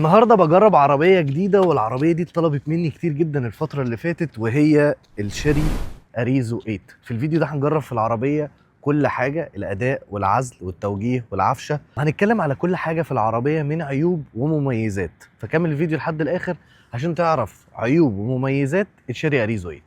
النهارده بجرب عربيه جديده، والعربيه دي اتطلبت مني كتير جدا الفتره اللي فاتت، وهي الشيري اريزو 8. في الفيديو ده هنجرب في العربيه كل حاجه، الاداء والعزل والتوجيه والعفشه. هنتكلم على كل حاجه في العربيه من عيوب ومميزات، فكمل الفيديو لحد الاخر عشان تعرف عيوب ومميزات الشيري اريزو 8.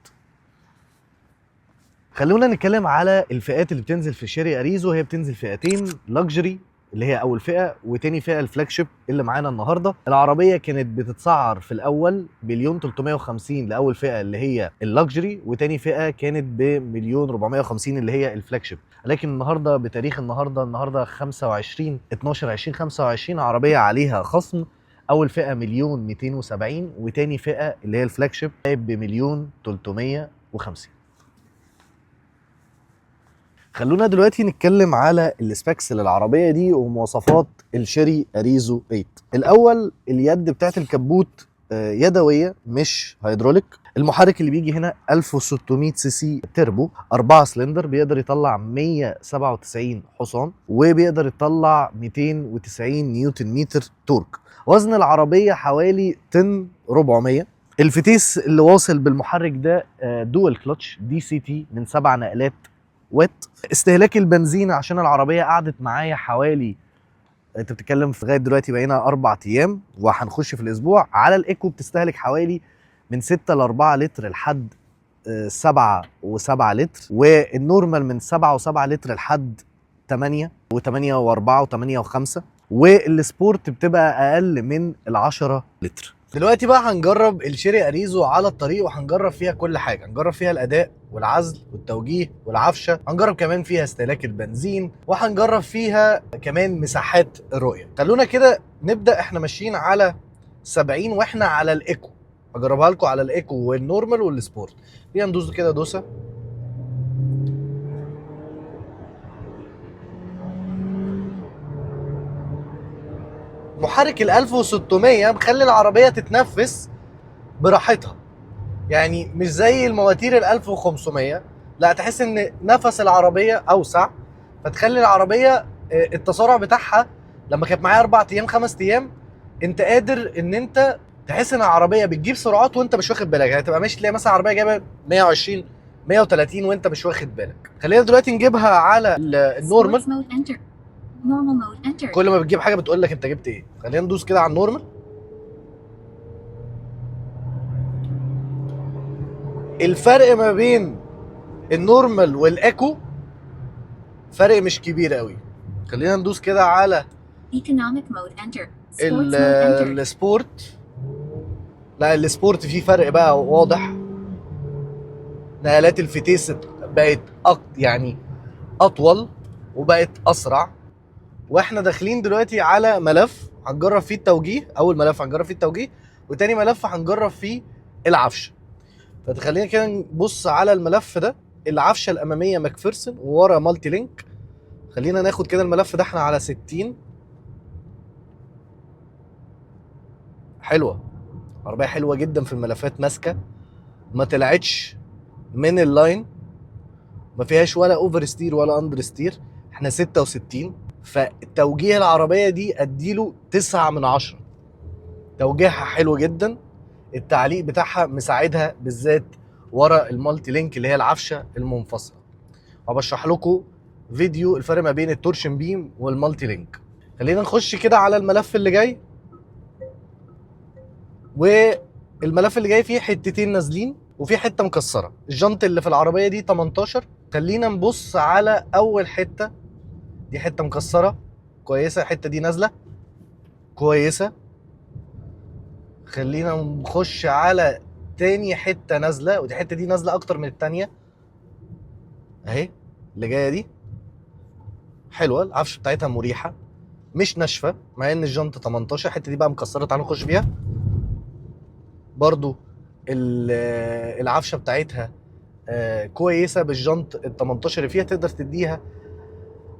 خلونا نتكلم على الفئات اللي بتنزل في الشيري اريزو. هي بتنزل فئتين: لاكجري اللي هي اول فئه، وتاني فئه الفلاج شيب اللي معانا النهارده. العربيه كانت بتتسعر في الاول بمليون 350 لاول فئه اللي هي اللاكجري، وتاني فئه كانت بمليون 450 اللي هي الفلاج شيب. لكن النهارده بتاريخ النهارده 25 12 2025 عربيه عليها خصم. اول فئه مليون 270، وتاني فئه اللي هي الفلاج شيب بمليون 350. خلونا دلوقتي نتكلم على السبيكس للعربيه دي ومواصفات الشيري اريزو 8. الاول، اليد بتاعت الكبوت يدويه مش هيدروليك. المحرك اللي بيجي هنا 1600 سي سي تربو 4 سلندر، بيقدر يطلع 197 حصان، وبيقدر يطلع 290 نيوتن متر تورك. وزن العربيه حوالي طن 400. الفتيس اللي واصل بالمحرك ده دول كلتش دي سي تي من 7 نقلات وات. استهلاك البنزين عشان العربيه قعدت معايا حوالي، انت بتتكلم في لغايه دلوقتي بقينا 4 ايام وهنخش في الاسبوع. على الايكو بتستهلك حوالي من 6 ل 4 لتر لحد 7 و7 لتر، والنورمال من 7 و7 لتر لحد 8 و8 و4 و8 و5، والسبورت بتبقى اقل من ال10 لتر. دلوقتي بقى هنجرب الشيري اريزو على الطريق، وهنجرب فيها كل حاجه. هنجرب فيها الاداء والعزل والتوجيه والعفشه، هنجرب كمان فيها استهلاك البنزين، وهنجرب فيها كمان مساحات الرؤيه. خلونا كده نبدا. احنا ماشيين على 70 واحنا على الايكو. هجربها لكم على الايكو والنورمال والسبورت. خلينا ندوس كده دوسه. محرك ال 1600 مخلي العربيه تتنفس براحتها، يعني مش زي المواتير ال 1500. لا، تحس ان نفس العربيه اوسع، فتخلي العربيه التسارع بتاعها لما كانت معايا 4 ايام 5 ايام انت قادر ان انت تحس ان العربيه بتجيب سرعات وانت مش واخد بالك. يعني تبقى ماشي تلاقي مثلا عربيه جايبه 120 130 وانت مش واخد بالك. خلينا دلوقتي نجيبها على النورمال. كل ما بتجيب حاجه بتقول لك انت جبت ايه. خلينا ندوس كده على النورمال. الفرق ما بين النورمال والايكو فرق مش كبير قوي. خلينا ندوس كده على السبورت. لا، السبورت فيه فرق بقى واضح. نقلات الفتيس بقت يعني اطول وبقت اسرع. واحنا داخلين دلوقتي على ملف هنجرب فيه التوجيه. اول ملف هنجرب فيه التوجيه، وتاني ملف هنجرب فيه العفشه. فتخلينا كده نبص على الملف ده. العفشه الاماميه ماكفيرسون وورا مالتي لينك. خلينا ناخد كده الملف ده. احنا على 60. حلوه، عربيه حلوه جدا في الملفات، ماسكه ما طلعتش من اللاين، ما فيهاش ولا اوفر ستير ولا اندر ستير. احنا 66. فتوجيه العربيه دي اديله 9 من 10. توجيهها حلو جدا. التعليق بتاعها مساعدها بالذات ورا المالتي لينك اللي هي العفشه المنفصله. وبشرح لكم فيديو الفرق ما بين التورشن بيم والمالتي لينك. خلينا نخش كده على الملف اللي جاي. والملف اللي جاي فيه حتتين نازلين وفي حته مكسره. الجنط اللي في العربيه دي 18. خلينا نبص على اول حته. دي حته مكسره كويسه، الحته دي نازله كويسه. خلينا نخش على تاني حته نازله، ودي الحته دي نازله اكتر من التانيه اهي. اللي جايه دي حلوه، العفشه بتاعتها مريحه مش ناشفه مع ان الجنط 18. الحته دي بقى مكسره، تعالوا نخش فيها. برضو العفشه بتاعتها كويسه بالجنط ال 18 اللي فيها، تقدر تديها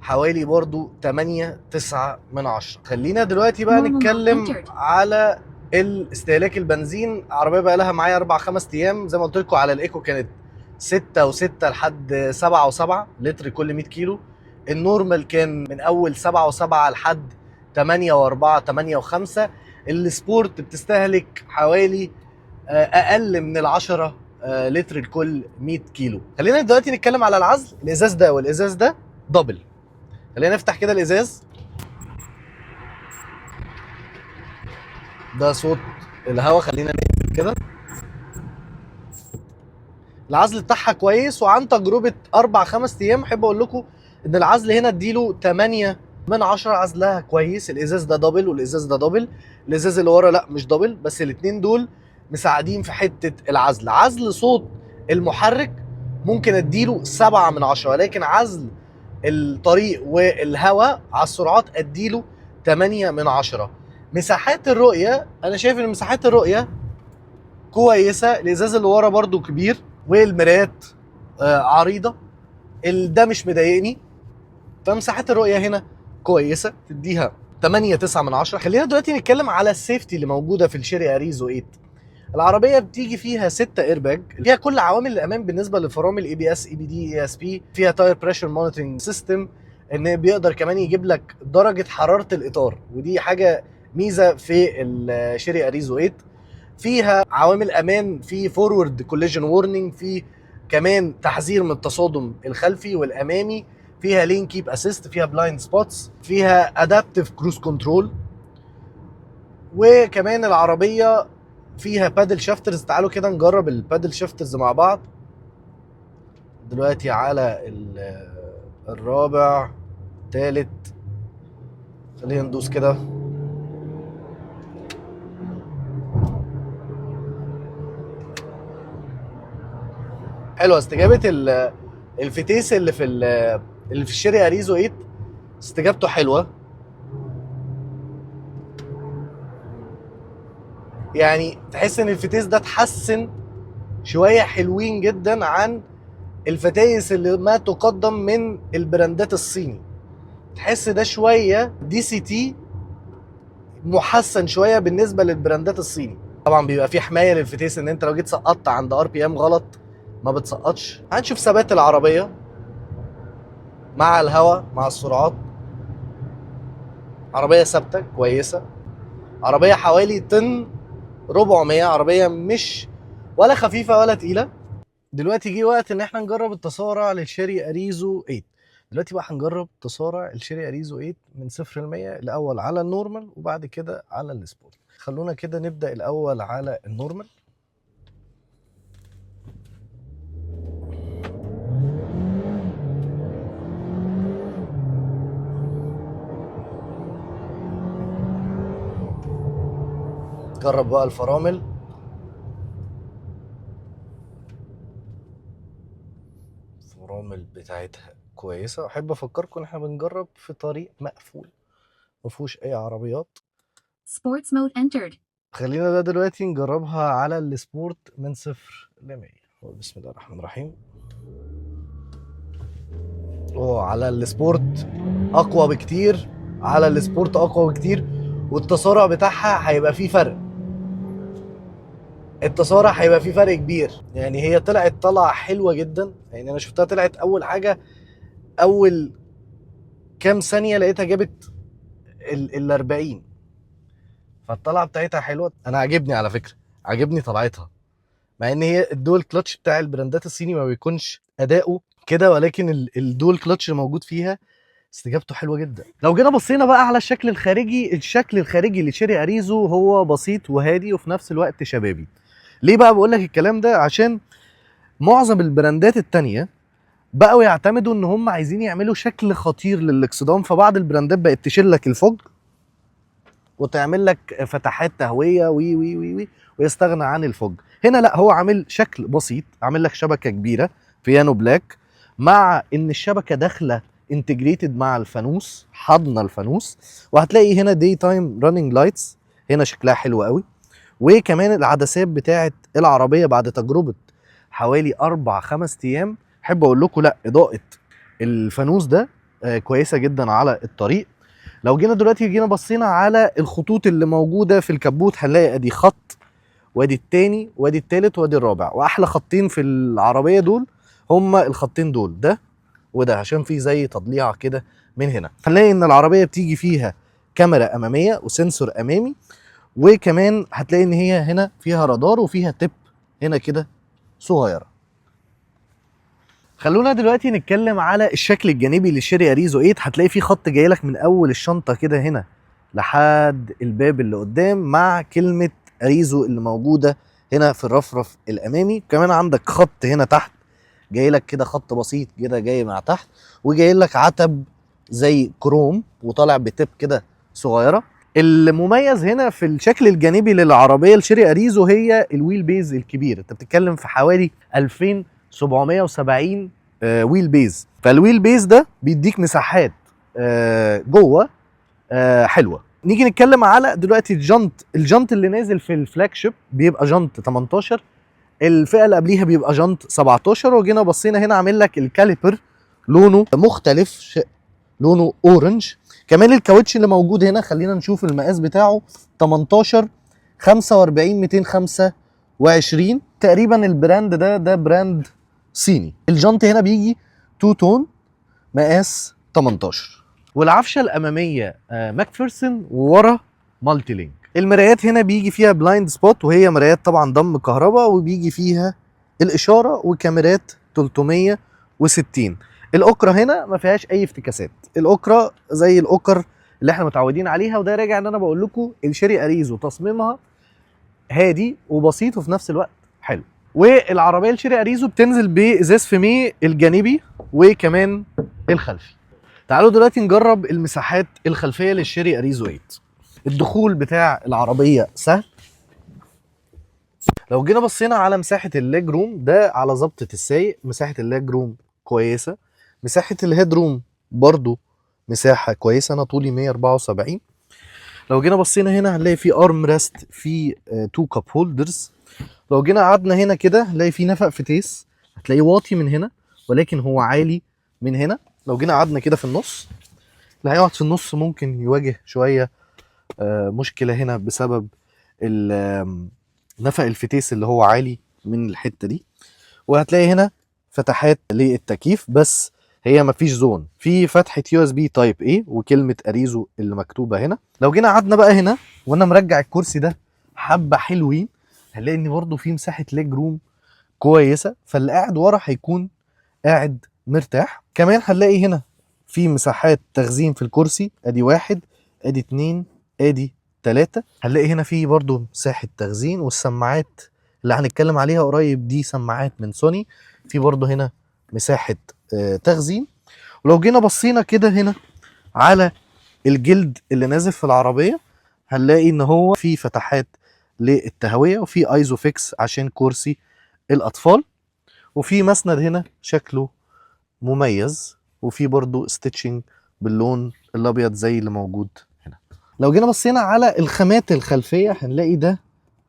حوالي برضو 8 9 من 10. خلينا دلوقتي بقى نتكلم على الاستهلاك البنزين. عربيه بقى لها معايا 4 5 ايام. زي ما قلت لكم على الايكو كانت 6 و6 لحد 7 و7 لتر كل 100 كيلو. النورمال كان من اول 7 و7 لحد 8 و4 8 و5. السبورت بتستهلك حوالي اقل من ال10 لتر لكل 100 كيلو. خلينا دلوقتي نتكلم على العزل. الازاز ده والازاز ده دبل. خلينا نفتح كده الازاز. ده صوت الهواء. خلينا نقفل كده. العزل بتاعها كويس، وعن تجربه 4-5 ايام احب اقول لكم ان العزل هنا اديله 8 من 10. عزلها كويس. الازاز ده دبل والازاز ده دبل. الازاز اللي ورا لا مش دبل، بس الاثنين دول مساعدين في حته العزل. عزل صوت المحرك ممكن اديله 7 من 10، ولكن عزل الطريق والهواء على السرعات اديله 8 من 10. مساحات الرؤيه، انا شايف ان مساحات الرؤيه كويسه. الازاز اللي ورا برده كبير، والمرايات عريضه. ده مش مضايقني. فمساحات الرؤيه هنا كويسه، تديها 8-9 من 10. خلينا دلوقتي نتكلم على السيفتي اللي موجوده في الشيري اريزو 8. العربيه بتيجي فيها 6 ايرباج، فيها كل عوامل الامان بالنسبه للفرامل اي بي اس، اي بي دي، اي اس بي. فيها تاير بريشر مونيتورنج سيستم، ان بيقدر كمان يجيب لك درجه حراره الاطار، ودي حاجه ميزه في الشيري اريزو 8. فيها عوامل امان، في فورورد كوليجن وورنينج، في كمان تحذير من التصادم الخلفي والامامي، فيها لين كيب اسيست، فيها بلايند سبوتس، فيها ادابتيف كروز كنترول، وكمان العربيه فيها بادل شافترز. تعالوا كده نجرب البادل شافترز مع بعض دلوقتي على الرابع ثالث. خلينا ندوس كده. حلوه استجابه الفتيس اللي في الشيري اريزو 8. استجابته حلوه، يعني تحس ان الفتيس ده اتحسن شويه، حلوين جدا عن الفتايس اللي ما تقدم من البراندات الصيني. تحس ده شويه دي سي تي محسن شويه بالنسبه للبراندات الصيني. طبعا بيبقى في حمايه للفتيس، ان انت لو جيت سقطت عند ار بي ام غلط ما بتسقطش. هنشوف ثبات العربيه مع الهواء مع السرعات. عربيه ثابته كويسه، عربيه حوالي طن 400. عربيه مش ولا خفيفه ولا تقيله. دلوقتي جه وقت ان احنا نجرب التسارع للشيري اريزو 8. دلوقتي بقى هنجرب تسارع الشيري اريزو 8 من 0 ل100. الاول على النورمال وبعد كده على السبورت. خلونا كده نبدا الاول على النورمال. جرب بقى الفرامل. الفرامل بتاعتها كويسه. احب افكركم ان احنا بنجرب في طريق مقفول ما فيهوش اي عربيات. Sports mode entered. خلينا بقى دلوقتي نجربها على السبورت من 0 ل100. بسم الله الرحمن الرحيم. على السبورت اقوى بكتير، على السبورت اقوى بكتير، والتسارع بتاعها هيبقى فيه فرق. التسارع هيبقى فيه فرق كبير. يعني هي طلعه حلوه جدا. يعني انا شفتها طلعت اول حاجه، اول كام ثانيه لقيتها جابت ال40. فالطلعه بتاعتها حلوه. انا عاجبني على فكره، عاجبني طلعتها، مع ان هي الدول كلتش بتاع البراندات الصيني ما بيكونش اداؤه كده، ولكن الدول كلتش اللي موجود فيها استجابته حلوه جدا. لو جينا بصينا بقى على الشكل الخارجي، الشكل الخارجي لشيري اريزو هو بسيط وهادي وفي نفس الوقت شبابي. ليه بقى بقول لك الكلام ده؟ عشان معظم البراندات التانية بقوا يعتمدوا ان هم عايزين يعملوا شكل خطير للاكسدام. فبعض البراندات بقت تشيل لك الفوج وتعمل لك فتحات تهويه وي وي وي وي ويستغنى عن الفوج. هنا لا، هو عامل شكل بسيط، عامل لك شبكه كبيره بيانو بلاك، مع ان الشبكه داخله انتجريتد مع الفانوس، حضن الفانوس. وهتلاقي هنا داي تايم راننج لايتس، هنا شكلها حلو قوي. وكمان العدسات بتاعه العربيه بعد تجربه حوالي 4-5 ايام، احب اقول لكم لا، اضاءه الفانوس ده كويسه جدا على الطريق. لو جينا دلوقتي بصينا على الخطوط اللي موجوده في الكبوت، هنلاقي ادي خط وادي التاني وادي التالت وادي الرابع. واحلى خطين في العربيه دول هما الخطين دول، ده وده، عشان في زي تضليع كده من هنا. هنلاقي ان العربيه بتيجي فيها كاميرا اماميه وسنسور امامي، وكمان هتلاقي ان هي هنا فيها رادار وفيها تip هنا كده صغيره. خلونا دلوقتي نتكلم على الشكل الجانبي للشيري اريزو 8. هتلاقي فيه خط جاي لك من اول الشنطه كده هنا لحد الباب اللي قدام مع كلمه اريزو اللي موجوده هنا في الرفرف الامامي. كمان عندك خط هنا تحت جاي لك كده خط بسيط كده جاي مع تحت، وجاي لك عتب زي كروم وطالع بتب كده صغيره. المميز هنا في الشكل الجانبي للعربيه الشيري اريزو هي الويل بيز الكبير. انت بتتكلم في حوالي 2770 ويل بيز. فالويل بيز ده بيديك مساحات جوه حلوه. نيجي نتكلم على دلوقتي الجنط اللي نازل في الفلاج شيب بيبقى جنط 18، الفئه اللي قبليها بيبقى جنط 17. وجينا بصينا هنا عامل لك الكاليبر لونه مختلف، لونه اورنج. كمان الكاوتش اللي موجود هنا خلينا نشوف المقاس بتاعه 18 45 225 تقريبا. البراند ده براند صيني. الجنط هنا بيجي 2 تون مقاس 18. والعفشه الاماميه ماكفيرسون وورا مالتي لينك. المرايات هنا بيجي فيها بلايند سبوت وهي مرايات طبعا ضم كهرباء، وبيجي فيها الاشاره وكاميرات 360. الاوكرا هنا ما فيهاش اي افتكاسات، الاوكرا زي الاوكر اللي احنا متعودين عليها. وده راجع ان انا بقول لكم الشيري اريزو تصميمها هادي وبسيط وفي نفس الوقت حلو. والعربيه الشيري اريزو بتنزل بازاز فيميه الجانبي وكمان الخلفي. تعالوا دلوقتي نجرب المساحات الخلفيه للشيري اريزو 8. الدخول بتاع العربيه سهل. لو جينا بصينا على مساحه الليج روم ده على ظبطه السايق، مساحه الليج روم كويسه. مساحه الهيد روم برضو مساحه كويسه. انا طولي 174. لو جينا بصينا هنا هنلاقي في ارم ريست في 2 كاب هولدرز. لو جينا قعدنا هنا كده هنلاقي في نفق فتيس، هتلاقيه واطي من هنا ولكن هو عالي من هنا. لو جينا قعدنا كده في النص، اللي هيقعد في النص ممكن يواجه شويه مشكله هنا بسبب نفق الفتيس اللي هو عالي من الحته دي. وهتلاقي هنا فتحات للتكييف بس هي مفيش زون. في فتحه يو اس بي تايب اي وكلمه اريزو اللي مكتوبه هنا. لو جينا قعدنا بقى هنا وانا مرجع الكرسي ده حبه حلوين، هنلاقي ان برده في مساحه ليج روم كويسه، فاللي قاعد ورا هيكون قاعد مرتاح. كمان هنلاقي هنا في مساحات تخزين في الكرسي، ادي 1 ادي 2 ادي 3. هنلاقي هنا في برضو مساحه تخزين، والسماعات اللي هنتكلم عليها قريب دي سماعات من سوني. في برضو هنا مساحه تخزين. ولو جينا بصينا كده هنا على الجلد اللي نازل في العربيه، هنلاقي ان هو في فتحات للتهويه وفي ايزوفيكس عشان كرسي الاطفال، وفي مسند هنا شكله مميز، وفي برضو ستيتشنج باللون الابيض زي اللي موجود هنا. لو جينا بصينا على الخامات الخلفيه هنلاقي ده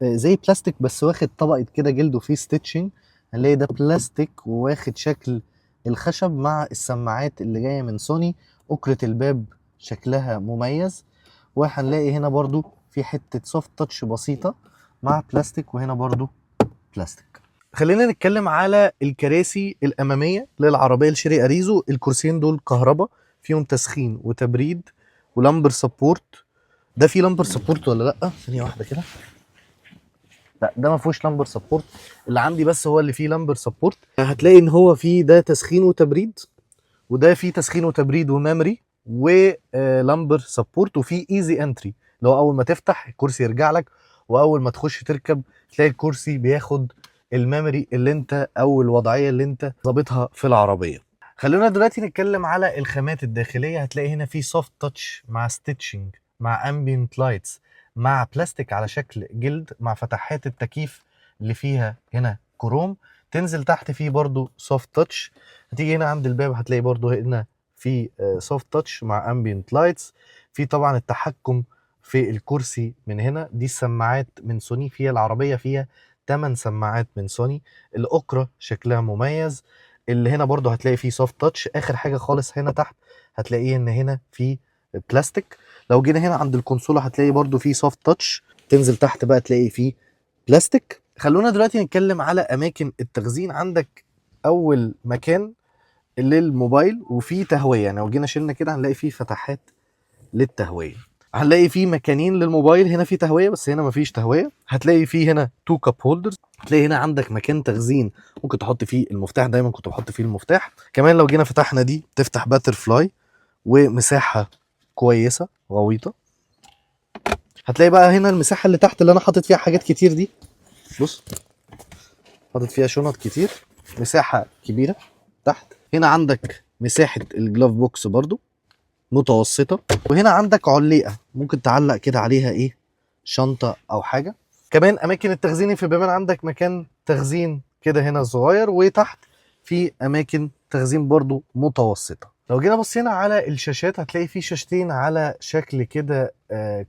زي بلاستيك بس واخد طبقه كده جلد وفيه ستيتشنج. هنلاقي ده بلاستيك وواخد شكل الخشب مع السماعات اللي جايه من سوني. أكرة الباب شكلها مميز. وهنلاقي هنا برضو في حته سوفت تاتش بسيطه مع بلاستيك، وهنا برضو بلاستيك. خلينا نتكلم على الكراسي الاماميه للعربيه الشيري اريزو. الكرسيين دول كهرباء، فيهم تسخين وتبريد ولمبر سبورت. ده فيه لمبر سبورت ولا لا؟ ثانيه واحده كده. لا ده ما فيهوش لمبر سبورت، اللي عندي بس هو اللي فيه لمبر سبورت. هتلاقي ان هو فيه ده تسخين وتبريد، وده فيه تسخين وتبريد وميموري ولمبر سبورت، وفيه ايزي انتري اللي هو اول ما تفتح الكرسي يرجع لك، واول ما تخش تركب تلاقي الكرسي بياخد الميموري اللي انت او الوضعيه اللي انت ظابطها في العربيه. خلونا دلوقتي نتكلم على الخامات الداخليه. هتلاقي هنا في سوفت تاتش مع ستيتشنج مع امبيانت لايتس مع بلاستيك على شكل جلد مع فتحات التكييف اللي فيها هنا كروم. تنزل تحت فيه برضو سوفت تاتش. هتيجي هنا عند الباب هتلاقي برضو هنا في سوفت تاتش مع امبيانت لايتس. في طبعا التحكم في الكرسي من هنا. دي السماعات من سوني، فيها العربيه فيها 8 سماعات من سوني. الاوكرا شكلها مميز. اللي هنا برضو هتلاقي فيه سوفت تاتش. اخر حاجه خالص هنا تحت هتلاقيه ان هنا في بلاستيك. لو جينا هنا عند الكونسوله هتلاقي برضو فيه سوفت تاتش. تنزل تحت بقى تلاقي فيه بلاستيك. خلونا دلوقتي نتكلم على اماكن التخزين. عندك اول مكان للموبايل وفيه تهويه، يعني لو جينا شلنا كده هنلاقي فيه فتحات للتهويه. هنلاقي فيه مكانين للموبايل، هنا في تهويه بس هنا مفيش تهويه. هتلاقي فيه هنا 2 كاب هولدرز. هتلاقي هنا عندك مكان تخزين ممكن تحط فيه المفتاح، دايما كنت بحط فيه المفتاح. كمان لو جينا فتحنا دي تفتح باتر فلاي، ومساحه كويسه غويطه. هتلاقي بقى هنا المساحه اللي تحت اللي انا حاطط فيها حاجات كتير دي، بص حاطط فيها شنط كتير، مساحه كبيره. تحت هنا عندك مساحه الجلاف بوكس برضو متوسطه، وهنا عندك علقه ممكن تعلق كده عليها ايه، شنطه او حاجه. كمان اماكن التخزين في بيبان عندك مكان تخزين كده هنا صغير، وتحت في اماكن تخزين برضو متوسطه. لو جينا بصينا على الشاشات هتلاقي في شاشتين على شكل كده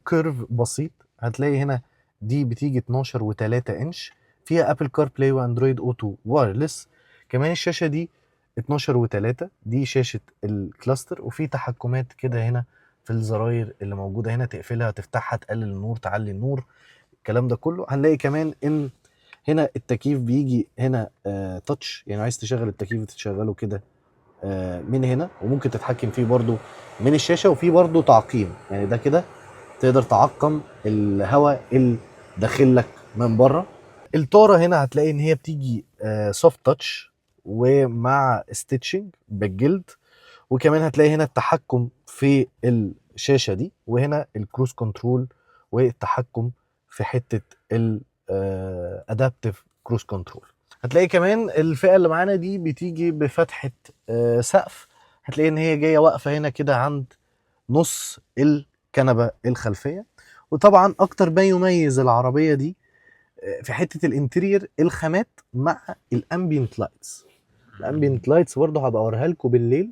كيرف بسيط. هتلاقي هنا دي بتيجي 12 و3 انش، فيها ابل كار بلاي واندرويد اوتو وايرلس. كمان الشاشه دي 12 و3 دي شاشه الكلاستر، وفي تحكمات كده هنا في الزراير اللي موجوده هنا، تقفلها تفتحها تقلل النور تعلي النور الكلام ده كله. هنلاقي كمان ان هنا التكييف بيجي هنا تاتش، يعني عايز تشغل التكييف تشغله كده من هنا، وممكن تتحكم فيه برضو من الشاشه. وفي برضو تعقيم، يعني ده كده تقدر تعقم الهواء اللي داخل لك من بره. الطاره هنا هتلاقي ان هي بتيجي سوفت تاتش ومع ستيتشنج بالجلد. وكمان هتلاقي هنا التحكم في الشاشه دي، وهنا الكروز كنترول والتحكم في حته الادابتيف كروز كنترول. هتلاقي كمان الفئه اللي معانا دي بتيجي بفتحه سقف. هتلاقي ان هي جايه واقفه هنا كده عند نص الكنبه الخلفيه. وطبعا اكتر ما يميز العربيه دي في حته الانتيرير الخامات مع الامبيانت لايتس. الامبيانت لايتس برضه هبقى اوريها لكم بالليل،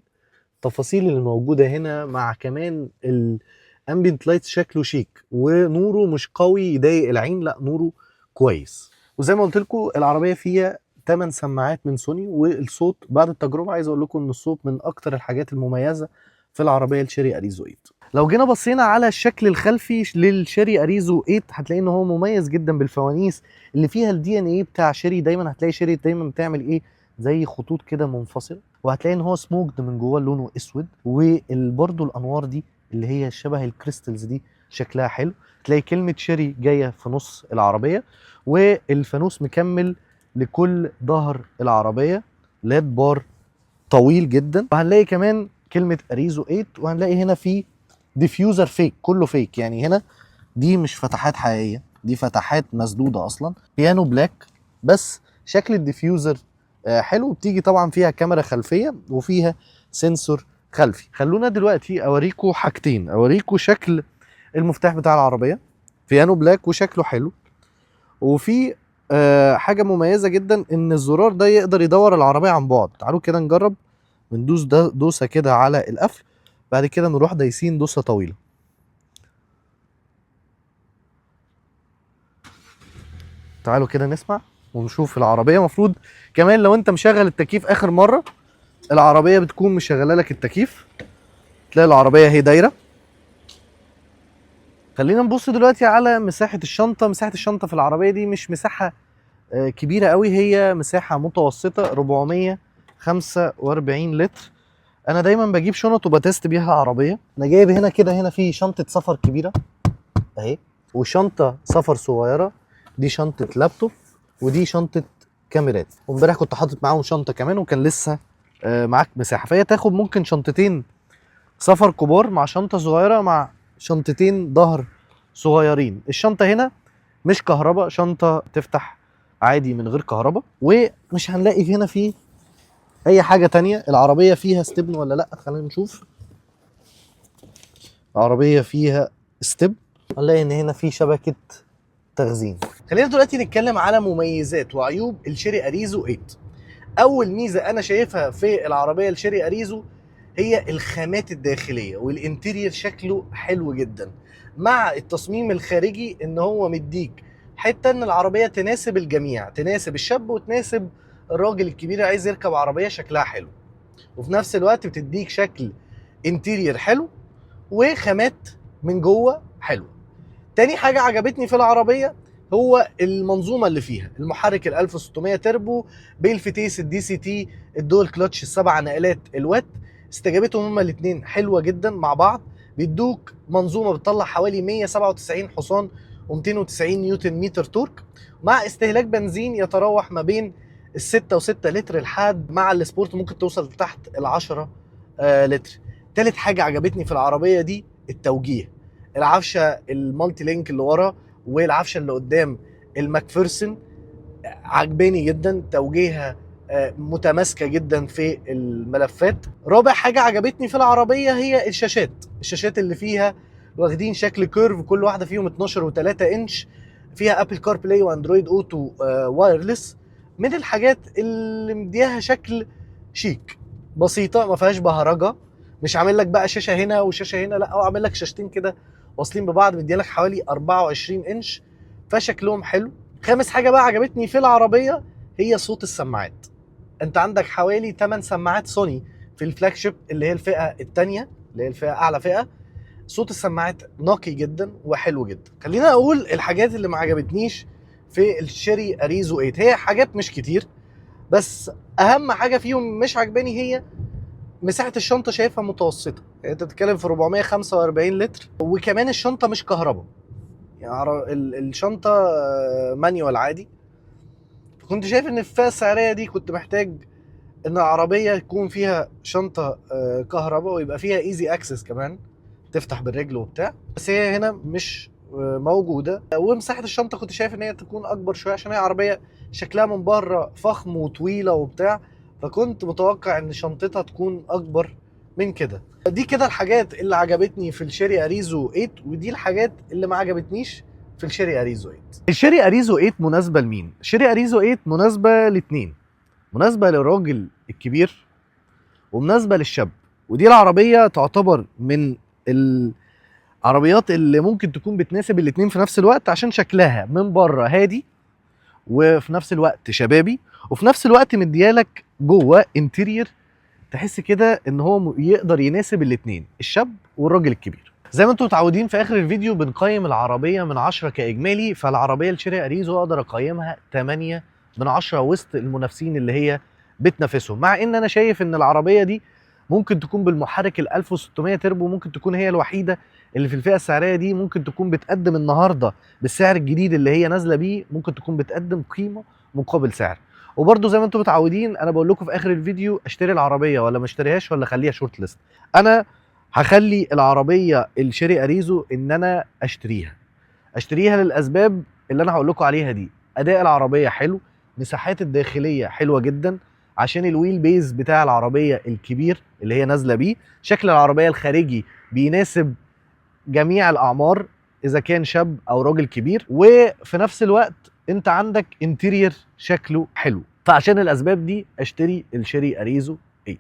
التفاصيل اللي موجوده هنا، مع كمان الامبيانت لايتس شكله شيك، ونوره مش قوي يضايق العين، لا نوره كويس. وزي ما قلت لكم العربيه فيها 8 سماعات من سوني، والصوت بعد التجربه عايز اقول لكم ان الصوت من اكتر الحاجات المميزه في العربيه الشيري اريزو 8. لو جينا بصينا على الشكل الخلفي للشيري اريزو 8 هتلاقي ان هو مميز جدا بالفوانيس اللي فيها الدي ان ايه بتاع شيري. دايما هتلاقي شيري دايما بتعمل ايه، زي خطوط كده منفصله، وهتلاقي ان هو سموكد من جوه لونه اسود. وبرده الانوار دي اللي هي شبه الكريستلز دي شكلها حلو. تلاقي كلمه شيري جايه في نص العربيه، والفانوس مكمل لكل ظهر العربيه، ليد بار طويل جدا. وهنلاقي كمان كلمه اريزو 8، وهنلاقي هنا في ديفيوزر فيك، كله فيك. يعني هنا دي مش فتحات حقيقيه، دي فتحات مسدوده اصلا. بيانو بلاك، بس شكل الديفيوزر حلو. بتيجي طبعا فيها كاميرا خلفيه وفيها سنسور خلفي. خلونا دلوقتي اوريكم حاجتين، اوريكم شكل المفتاح بتاع العربيه بيانو بلاك وشكله حلو. وفي حاجه مميزه جدا ان الزرار ده يقدر يدور العربيه عن بعد. تعالوا كده نجرب، بندوس ده دوسه كده على القفل، بعد كده نروح دايسين دوسه طويله. تعالوا كده نسمع ونشوف العربيه. مفروض كمان لو انت مشغل التكييف اخر مره العربيه بتكون مشغله لك التكييف، تلاقي العربيه هي دايره. خلينا نبص دلوقتي على مساحه الشنطه. مساحه الشنطه في العربيه دي مش مساحه كبيره قوي، هي مساحه متوسطه، 445 لتر. انا دايما بجيب شنط وبتست بيها العربيه. انا جايب هنا كده، هنا في شنطه سفر كبيره اهي، وشنطه سفر صغيره، دي شنطه لابتوب، ودي شنطه كاميرات. وامبارح كنت حاطط معاهم شنطه كمان، وكان لسه معاك مساحه. فهي تاخد ممكن شنطتين سفر كبار مع شنطه صغيره مع شنطتين ظهر صغيرين. الشنطه هنا مش كهرباء، شنطه تفتح عادي من غير كهرباء. ومش هنلاقي هنا في اي حاجه تانية. العربيه فيها ستبن ولا لا؟ خلينا نشوف. العربيه فيها ستيب، هنلاقي ان هنا في شبكه تخزين. خلينا دلوقتي نتكلم على مميزات وعيوب الشيري اريزو 8. اول ميزه انا شايفها في العربيه الشيري اريزو هي الخامات الداخليه والانتيرير، شكله حلو جدا مع التصميم الخارجي، ان هو مديك حته ان العربيه تناسب الجميع، تناسب الشاب وتناسب الراجل الكبير عايز يركب عربيه شكلها حلو، وفي نفس الوقت بتديك شكل انتيرير حلو وخامات من جوه حلو. تاني حاجه عجبتني في العربيه هو المنظومه اللي فيها، المحرك ال 1600 تربو بالفتيس الدي سي تي، الدول كلتش، السبع نقلات الوات. استجابتهم هما الاثنين حلوه جدا مع بعض، بيدوك منظومه بتطلع حوالي 197 حصان و290 نيوتن متر تورك، مع استهلاك بنزين يتراوح ما بين ال6 و6 لتر، لحد مع السبورت ممكن توصل تحت ال10 لتر. تالت حاجه عجبتني في العربيه دي التوجيه. العفشه المالتي لينك اللي ورا والعفشه اللي قدام الماكفيرسون عجباني جدا، توجيهها متماسكه جدا في الملفات. رابع حاجه عجبتني في العربيه هي الشاشات اللي فيها واخدين شكل كيرف، كل واحده فيهم 12 و3 انش، فيها ابل كار بلاي واندرويد اوتو وايرلس. من الحاجات اللي مديها شكل شيك، بسيطه ما فيهاش بهرجه، مش عامل لك بقى شاشه هنا وشاشه هنا، لا هو عامل لك شاشتين كده واصلين ببعض، مديلك حوالي 24 انش، فشكلهم حلو. خامس حاجه بقى عجبتني في العربيه هي صوت السماعات. انت عندك حوالي 8 سماعات سوني في الفلاج شيب اللي هي الفئه الثانيه، اللي هي الفئه اعلى فئه. صوت السماعات نقي جدا وحلو جدا. خلينا اقول الحاجات اللي ما عجبتنيش في الشيري اريزو 8. هي حاجات مش كتير، بس اهم حاجه فيهم مش عجباني هي مساحه الشنطه. شايفها متوسطه، يعني انت بتتكلم في 445 لتر، وكمان الشنطه مش كهرباء، يعني الشنطه مانيوال عادي. كنت شايف ان في الفئه السعريه دي كنت محتاج ان العربيه يكون فيها شنطه كهرباء، ويبقى فيها ايزي اكسس كمان، تفتح بالرجل وبتاع، بس هي هنا مش موجوده. ومساحه الشنطه كنت شايف ان هي تكون اكبر شويه، عشان هي عربيه شكلها من بره فخم وطويله وبتاع، فكنت متوقع ان شنطتها تكون اكبر من كده. دي كده الحاجات اللي عجبتني في الشيري اريزو 8، ودي الحاجات اللي ما عجبتنيش في الشيري اريزو 8. الشيري اريزو 8 مناسبه لمين؟ الشيري اريزو 8 مناسبه لاتنين، مناسبه للراجل الكبير ومناسبه للشاب. ودي العربيه تعتبر من العربيات اللي ممكن تكون بتناسب الاتنين في نفس الوقت، عشان شكلها من بره هادي وفي نفس الوقت شبابي، وفي نفس الوقت مديالك جوه انتيرير تحس كده ان هو يقدر يناسب الاتنين، الشاب والراجل الكبير. زي ما انتم متعودين في اخر الفيديو بنقيم العربيه من 10 كاجمالي، فالعربيه الشيري اريزو اقدر اقيمها 8 من 10 وسط المنافسين اللي هي بتنافسهم. مع ان انا شايف ان العربيه دي ممكن تكون بالمحرك ال 1600 تربو، ممكن تكون هي الوحيده اللي في الفئه السعريه دي ممكن تكون بتقدم النهارده بالسعر الجديد اللي هي نازله بيه، ممكن تكون بتقدم قيمه مقابل سعر. وبرده زي ما انتم متعودين انا بقول لكم في اخر الفيديو اشتري العربيه ولا ما اشتريهاش ولا اخليها شورت ليست. انا هخلي العربيه الشيري اريزو ان انا اشتريها للاسباب اللي انا هقول لكم عليها دي. اداء العربيه حلو، مساحات الداخليه حلوه جدا عشان الويل بيز بتاع العربيه الكبير اللي هي نازله بيه. شكل العربيه الخارجي بيناسب جميع الاعمار، اذا كان شاب او راجل كبير، وفي نفس الوقت انت عندك انتيرير شكله حلو. فعشان الاسباب دي اشتري الشيري اريزو 8.